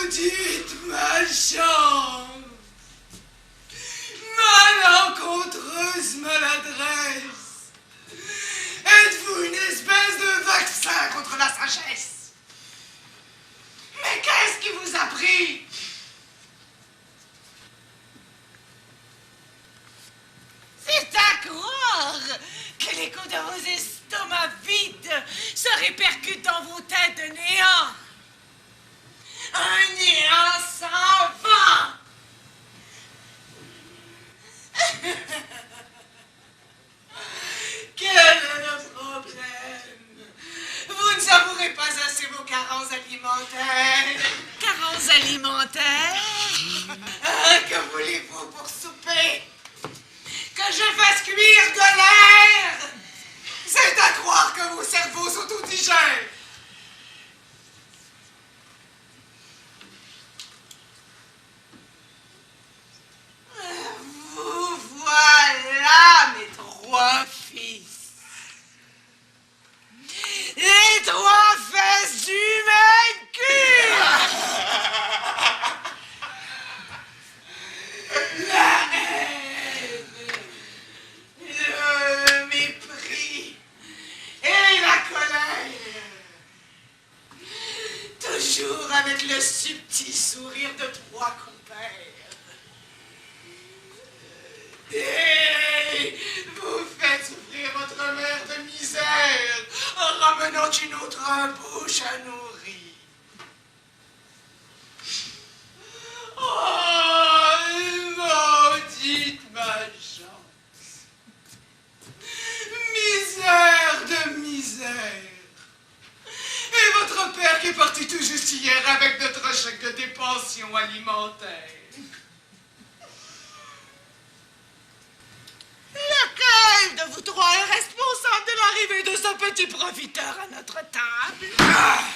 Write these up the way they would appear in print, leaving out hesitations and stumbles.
Maudite malchance, malencontreuse maladresse, êtes-vous une espèce de vaccin contre la sagesse? Mais qu'est-ce qui vous a pris? C'est à croire que les coups de vos estomacs vides se répercutent dans vos têtes de néant. Un néant sans vent. Quel est le problème? Vous ne savourez pas assez vos carences alimentaires. Carences alimentaires? Que voulez-vous pour souper? Que je fasse cuire de l'air? C'est à croire que vos cerveaux s'autodigèrent. Vous voilà, mes trois fils. Les trois fesses du même cul. La haine, le mépris et la colère. Toujours avec le subtil sourire de trois compères. Et vous faites souffrir votre mère de misère en ramenant une autre bouche à nourrir. Oh, maudite malchance. Misère de misère. Et votre père qui est parti tout juste hier avec notre chèque de dépension alimentaire. Lequel de vous trois est responsable de l'arrivée de ce petit profiteur à notre table?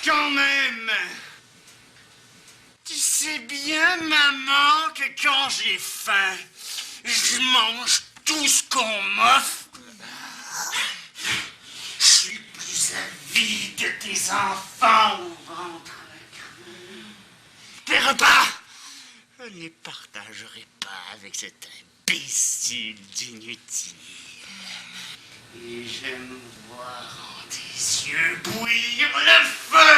Quand même! Tu sais bien, maman, que quand j'ai faim, je mange tout ce qu'on m'offre. Je suis plus avide que tes enfants au ventre creux. Tes repas, je ne les partagerai pas avec cet imbécile d'inutile. Et j'aime voir en tes yeux bouillir le feu.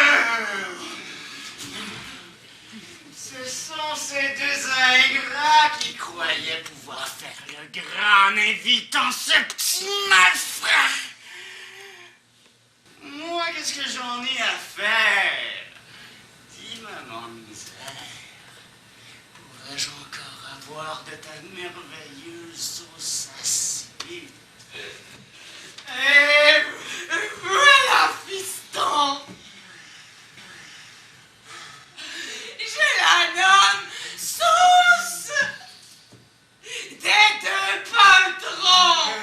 Ce sont ces deux ingrats qui croyaient pouvoir faire le grand en invitant ce petit malfrat. Moi, qu'est-ce que j'en ai à faire? Dis-moi, mon misère, pourrais-je encore avoir de ta merveilleuse sauce acide? Et voilà, fiston! Je la nomme sauce des deux patrons!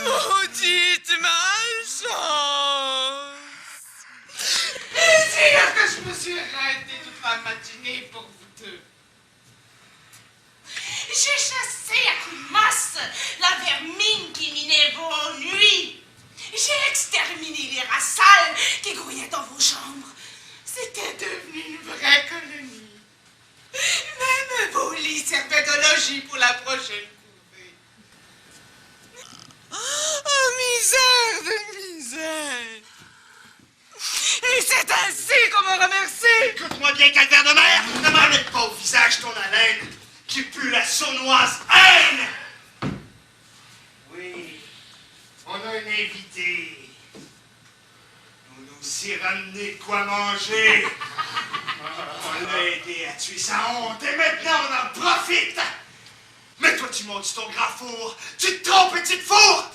Maudite malchance! Et dire que je me suis arrêtée toute la matinée pour vous deux. J'ai chassé à coups de masse la vermine qui minait vos nuits. J'ai exterminé les rats sales qui grouillaient dans vos chambres. C'était devenu une vraie colonie. Même vos lits servaient de logis pour la prochaine couvée. Oh, misère de misère! Et c'est ainsi qu'on me remercie! Écoute-moi bien, calvaire de mer! Ne m'en mets pas au visage ton haleine qui pue la sournoise haine! Oui, on a un invité. On nous y ramené de quoi manger. On l'a aidé à tuer sa honte et maintenant on en profite! Mais toi, tu montes sur ton grand four, tu te trompes et tu te fourres!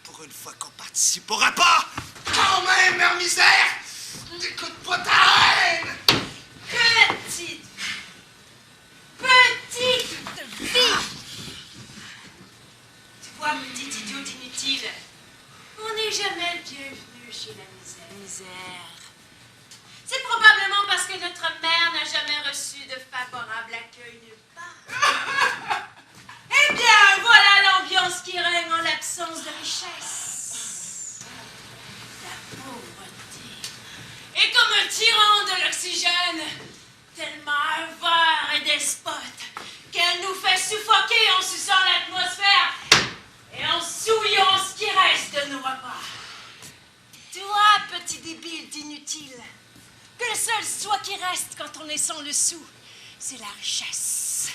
Pour une fois qu'on participera pas, quand même, mère misère! N'écoute pas ta haine! Petite fille! Tu vois, petit idiot inutile, on n'est jamais bienvenu chez la misère. C'est probablement parce que notre mère n'a jamais reçu de favorable accueil nulle part. Eh bien, voilà l'ambiance qui règne en l'absence de richesse. La pauvreté. Et comme un tyran tellement avare et despote qu'elle nous fait suffoquer en suçant l'atmosphère et en souillant ce qui reste de nos repas. Toi, petit débile d'inutile, que le seul soi qui reste quand on est sans le sou, c'est la richesse.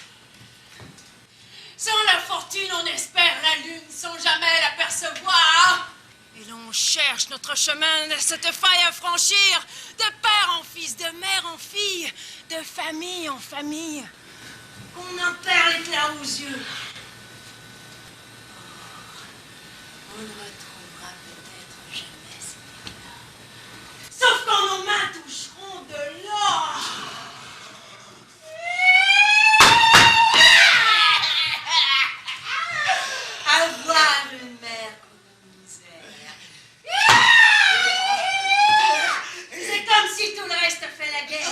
Sans la fortune, on espère la lune sans jamais l'apercevoir. Et l'on cherche notre chemin de cette faille à franchir, de père en fils, de mère en fille, de famille en famille, qu'on en perd l'éclat aux yeux. On ne retrouvera peut-être jamais cet éclat. Sauf quand nos mains toucheront de l'or. Avoir une mère comme une misère. C'est comme si tout le reste fait la guerre.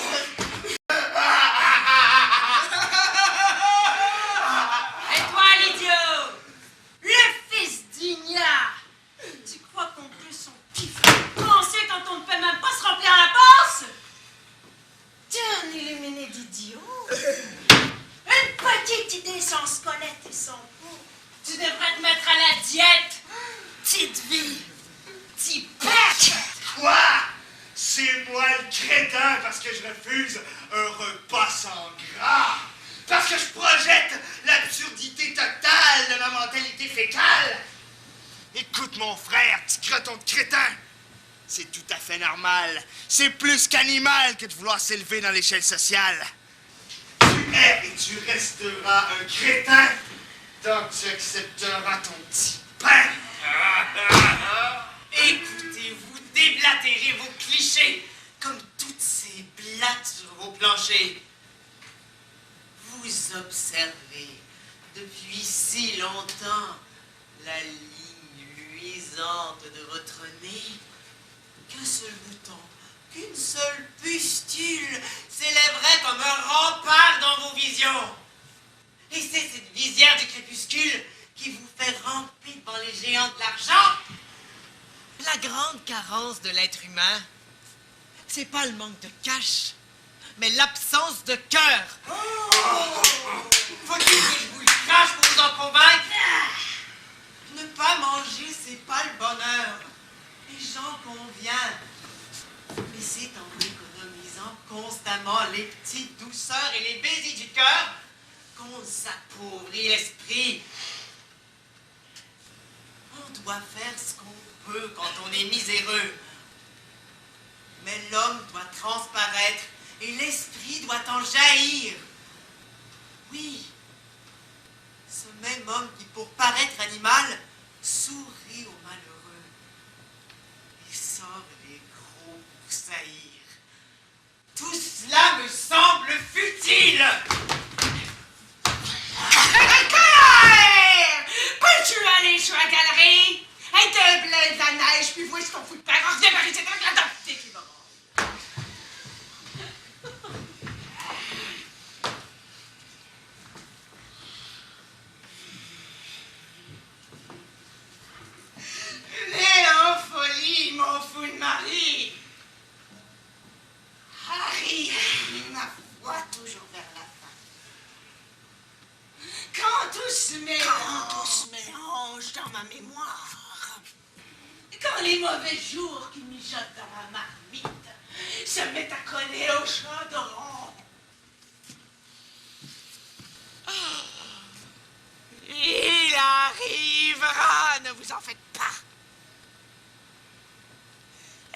Et toi, l'idiot, le fils d'ignat, tu crois qu'on peut son pif penser quand on ne peut même pas se remplir la panse? T'es un illuminé d'idiot. Une petite idée sans squelette et sans peau. Tu devrais te mettre à la diète. Petite vie. Petit pec. Quoi? C'est moi le crétin parce que je refuse un repas sans gras. Parce que je projette l'absurdité totale de ma mentalité fécale. Écoute mon frère, petit croton de crétin. C'est tout à fait normal. C'est plus qu'animal que de vouloir s'élever dans l'échelle sociale. Tu es et tu resteras un crétin tant que tu accepteras ton petit pain. Écoutez, vous déblatérez vos clichés comme toutes ces blattes sur vos planchers. Vous observez depuis si longtemps la ligne luisante de votre nez qu'un seul bouton, qu'une seule pustule s'élèverait comme un rempart dans vos visions. Et c'est cette visière du crépuscule qui vous fait ramper devant les géants de l'argent. La grande carence de l'être humain, c'est pas le manque de cash, mais l'absence de cœur. Faut-il que je vous le crache pour vous en convaincre? Ne pas manger, c'est pas le bonheur. Et j'en conviens. Mais c'est en économisant constamment les petites douceurs et les baisers du cœur qu'on s'appauvrit l'esprit. On doit faire ce qu'on peut quand on est miséreux. Mais l'homme doit transparaître et l'esprit doit en jaillir. Oui, ce même homme qui, pour paraître animal, sourit aux malheureux et sort les gros pour saillir. Tout cela me semble futile. Peux-tu aller sur la galerie et te blé de la neige puis voir ce qu'on fout de père? Reviens par ici, t'as la dentité qui va. Né en folie, mon fou de mari. Harry, ma foi, toujours vers la fin. Quand tout se mélange dans ma mémoire, quand les mauvais jours qui mijotent dans ma marmite se mettent à coller au chaudron, il arrivera, ne vous en faites pas.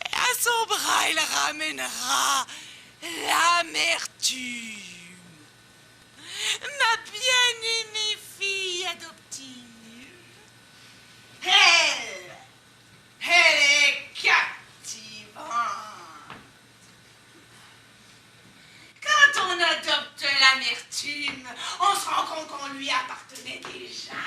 Et à son bras, il ramènera l'amertume. Ma bien-aimée fille adoptive. Elle est captivante. Quand on adopte l'amertume, on se rend compte qu'on lui appartenait déjà.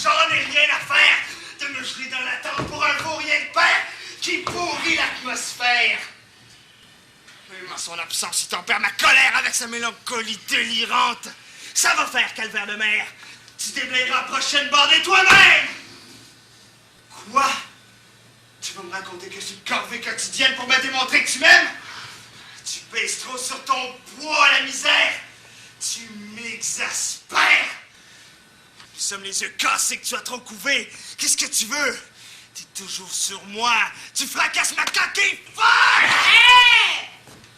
J'en ai rien à faire de me geler dans la tente pour un vaurien de père qui pourrit l'atmosphère. Même en son absence, il tempère ma colère avec sa mélancolie délirante. Ça va faire, calvaire de mer. Tu déblayeras la prochaine bordée toi-même. Quoi? Tu vas me raconter que c'est une corvée quotidienne pour me démontrer que tu m'aimes? Tu pèses trop sur ton poids, la misère. Tu m'exaspères. Nous sommes les yeux cassés que tu as trop couvé. Qu'est-ce que tu veux? T'es toujours sur moi. Tu fracasses ma coquille folle! Hé!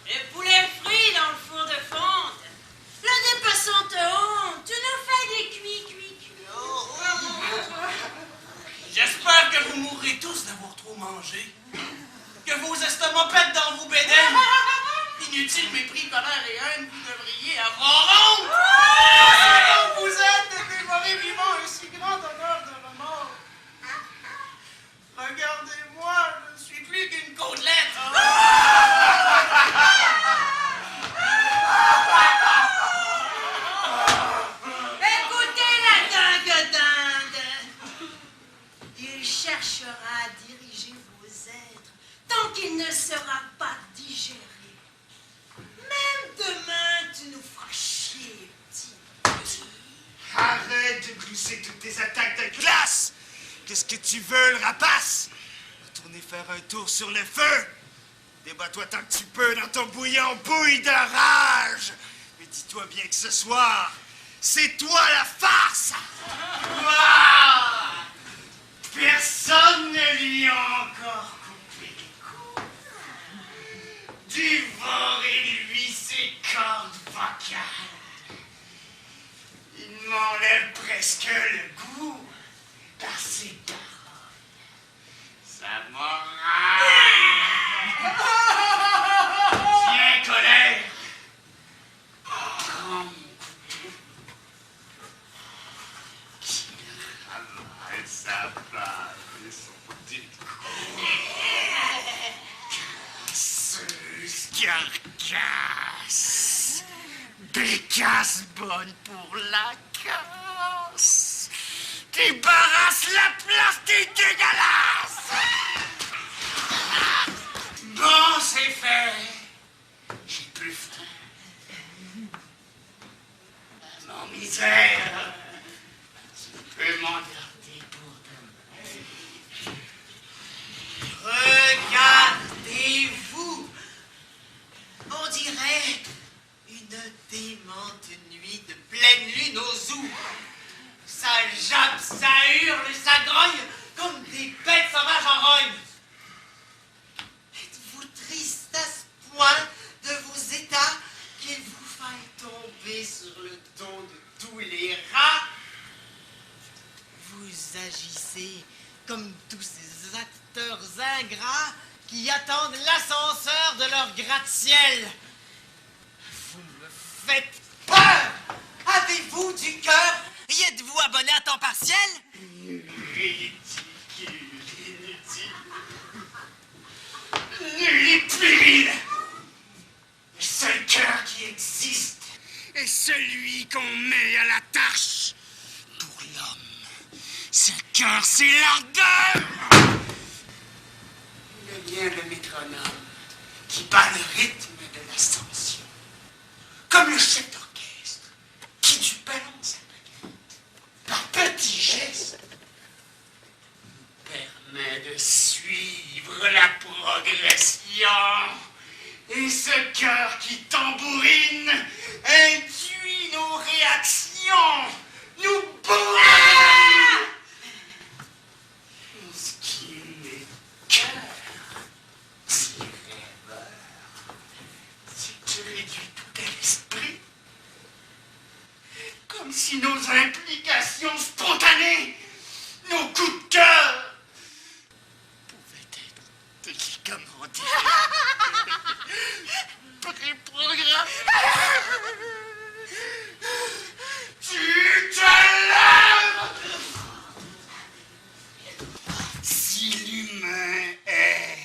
Le poulet frit dans le four de fonte. Le dépassant te honte. Tu nous fais des cuits. J'espère que vous mourrez tous d'avoir trop mangé. Que vos estomacs pètent dans vos bédaines. Inutile mépris, colère et haine, vous devriez avoir honte. Comme vous êtes de dévorer vivant un si grand honneur de la mort. Regardez-moi, je ne suis plus qu'une côtelette. Écoutez la dingue dinde. Il cherchera à diriger vos êtres tant qu'il ne sera pas digéré. Même demain, tu nous feras chier, petit. Arrête de glousser toutes tes attaques de glace! Qu'est-ce que tu veux, le rapace? Retourner faire un tour sur le feu! Débat-toi tant que tu peux dans ton bouillon bouille de rage! Mais dis-toi bien que ce soir, c'est toi la farce! Ah! Personne ne lui a encore coupé les coups. Dévorez-lui ses cordes vocales. Il m'enlève presque le goût par ses paroles. Ça m'enrage. Tiens, colère. Prends mon couteau. Qu'il ravale sa balle et son découpe. Carcasse. Bécasse bonne pour la casse. Débarrasse la place des dégueulasses. Bon, c'est fait. J'ai plus faim. Mon misère. Tu peux m'en garder pour demain. Regardez-vous. On dirait une démente nuit de pleine lune aux zoos. Ça jappe, ça hurle, ça grogne comme des bêtes sauvages en rogne. Êtes-vous triste à ce point de vos états qu'il vous faille tomber sur le dos de tous les rats? Vous agissez comme tous ces acteurs ingrats qui attendent l'ascenseur de leur gratte-ciel. Vous me faites peur! Avez-vous du cœur? Y êtes-vous abonné à temps partiel? Ridicule, inutile. Nul et puéril. Le seul cœur qui existe est celui qu'on met à la tâche. Pour l'homme, ce cœur, c'est l'ardeur. Il est bien le métronome qui bat le rythme de l'ascension. Comme le chef d'orchestre qui du balance par petits gestes, nous permet de suivre la progression. Et ce cœur qui tambourine induit nos réactions, nous bourre. Ce qui n'est cœur, si rêveur, c'est que tu réduis tout à l'esprit. Comme si nos implications spontanées, nos coups de cœur, pouvaient être télécommandés, préprogrammés. Tu te lèves! Si l'humain est,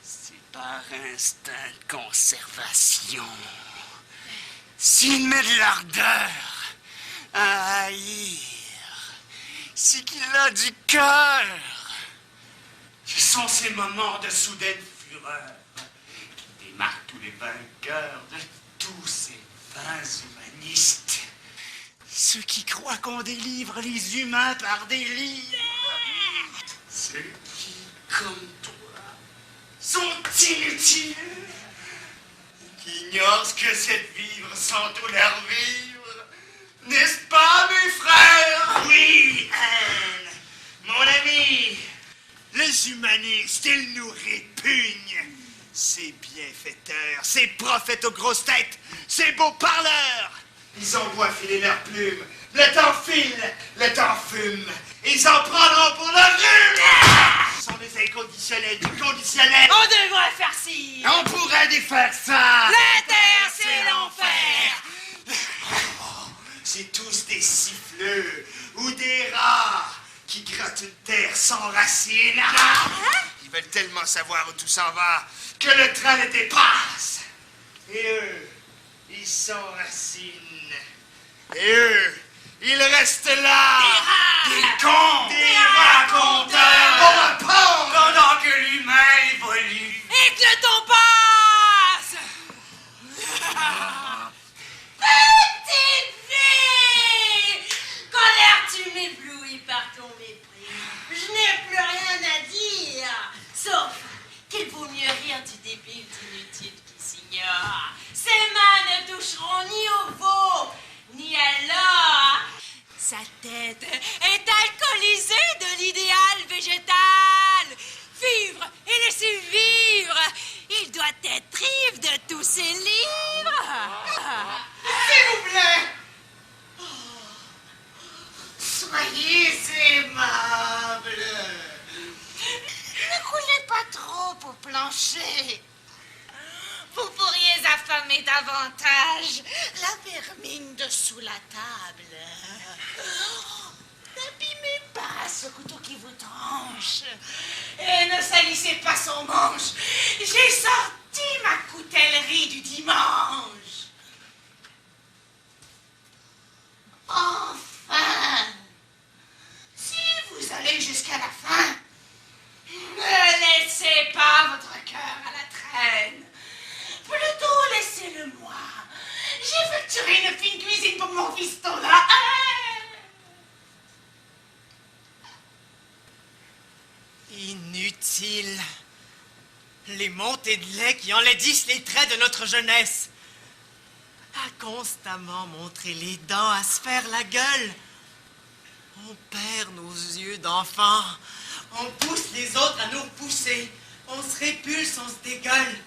c'est par instinct de conservation. S'il met de l'ardeur à haïr, c'est qu'il a du cœur. Ce sont ces moments de soudaine fureur qui démarquent tous les vainqueurs de tous ces vains humanistes. Ceux qui croient qu'on délivre les humains par des livres. Ceux qui, comme toi, sont inutiles. ignore ce que c'est de vivre sans douleur vivre. N'est-ce pas, mes frères? Oui, Anne, mon ami. Les humanistes, ils nous répugnent. Ces bienfaiteurs, ces prophètes aux grosses têtes, ces beaux parleurs. Ils envoient filer leurs plumes. Le temps file, le temps fume. Ils en prendront pour le rhume. Ce sont des inconditionnels du conditionnel. On devrait faire ci. On pourrait défaire ça. La terre, c'est l'enfer. C'est tous des siffleux ou des rats qui grattent une terre sans racines. Ils veulent tellement savoir où tout s'en va que le train les dépasse. Et eux, ils s'enracinent. Et eux, ils restent là. Des cons. Des raconteurs. On va pendre pendant que l'humain évolue. Et que le temps passe. Petite fille, quand l'air tu m'éblouis par ton mépris, je n'ai plus rien à dire, sauf qu'il vaut mieux rire du débile d'inutile qui s'ignore. Ses mains ne toucheront ni au veau, ni à l'or. Sa tête est alcoolisée de l'idéal végétal. Vivre et laisser vivre, il doit être ivre de tous ses livres. S'il vous plaît. Soyez aimable. Ne coulez pas trop au plancher. Vous pourriez affamer davantage la vermine dessous la table. N'abîmez pas ce couteau qui vous tranche. Et ne salissez pas son manche. J'ai sorti ma coutellerie du dimanche. Enfin, si vous allez jusqu'à la fin, ne laissez pas votre cœur à la traîne. Plutôt laissez-le-moi. J'ai facturé une fine cuisine pour mon fiston là. Inutile. Les montées de lait qui enlaidissent les traits de notre jeunesse. À constamment montrer les dents, à se faire la gueule. On perd nos yeux d'enfant. On pousse les autres à nous repousser. On se répulse, on se dégueule.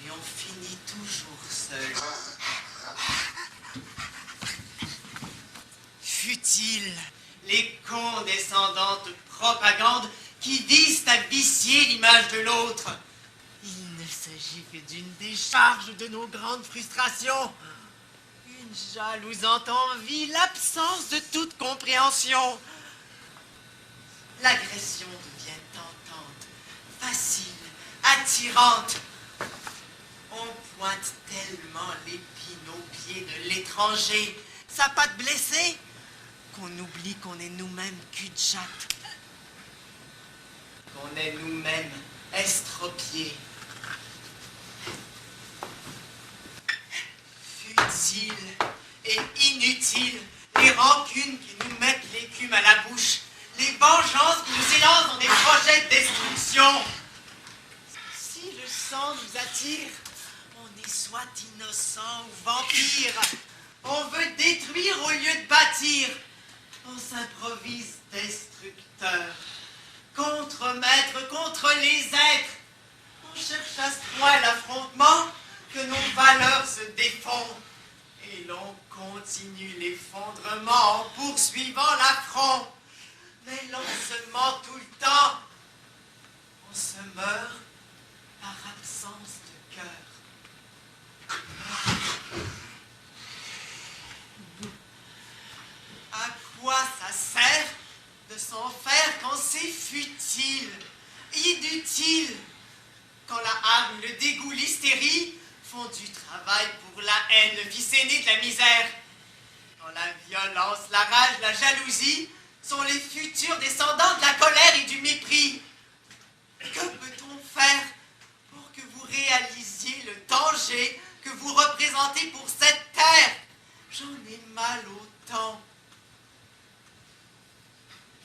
Et on finit toujours seul. Futile, les condescendantes propagandes qui visent à vicier l'image de l'autre. Il ne s'agit que d'une décharge de nos grandes frustrations. Une jalousante envie, l'absence de toute compréhension. L'agression devient tentante, facile, attirante. On pointe tellement l'épine aux pieds de l'étranger, sa patte blessée, qu'on oublie qu'on est nous-mêmes cul-de-jatte. Qu'on est nous-mêmes estropiés. Futiles et inutiles, les rancunes qui nous mettent l'écume à la bouche, les vengeances qui nous élancent dans des projets de destruction. Si le sang nous attire, on est soit innocent ou vampire. On veut détruire au lieu de bâtir. On s'improvise destructeur. Contre-maître contre les êtres. On cherche à se croire l'affrontement que nos valeurs se défont. Et l'on continue l'effondrement en poursuivant l'affront. Mais l'on se ment tout le temps. On se meurt par absence de cœur. À quoi ça sert de s'en faire quand c'est futile, inutile, quand la hargne, le dégoût, l'hystérie font du travail pour la haine, le fils aîné de la misère, quand la violence, la rage, la jalousie sont les futurs descendants de la colère et du mépris. Que peut-on faire pour que vous réalisiez le danger que vous représentez pour cette terre? J'en ai mal au temps.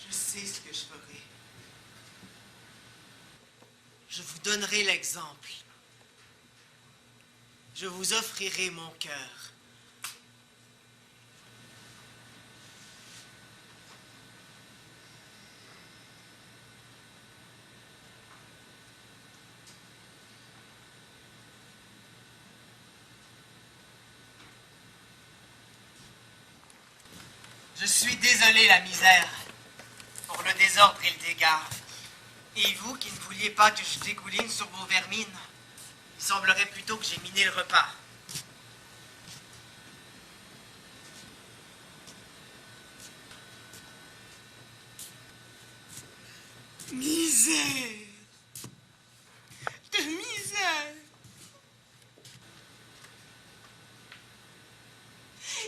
Je sais ce que je ferai. Je vous donnerai l'exemple. je vous offrirai mon cœur. Je suis désolé, la misère, pour le désordre et le dégât. Et vous qui ne vouliez pas que je dégouline sur vos vermines, il semblerait plutôt que j'ai miné le repas. Misère! De misère!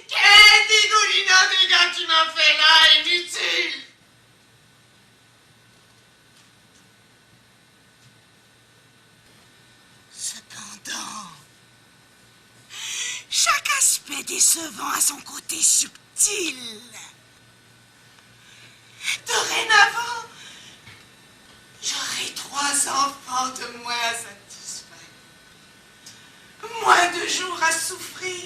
Quel dégoulinant dégât tu m'as fait là, inutile! Cependant, chaque aspect décevant a son côté subtil. Dorénavant, j'aurai 3 enfants de moins à satisfaire. Moins de jours à souffrir.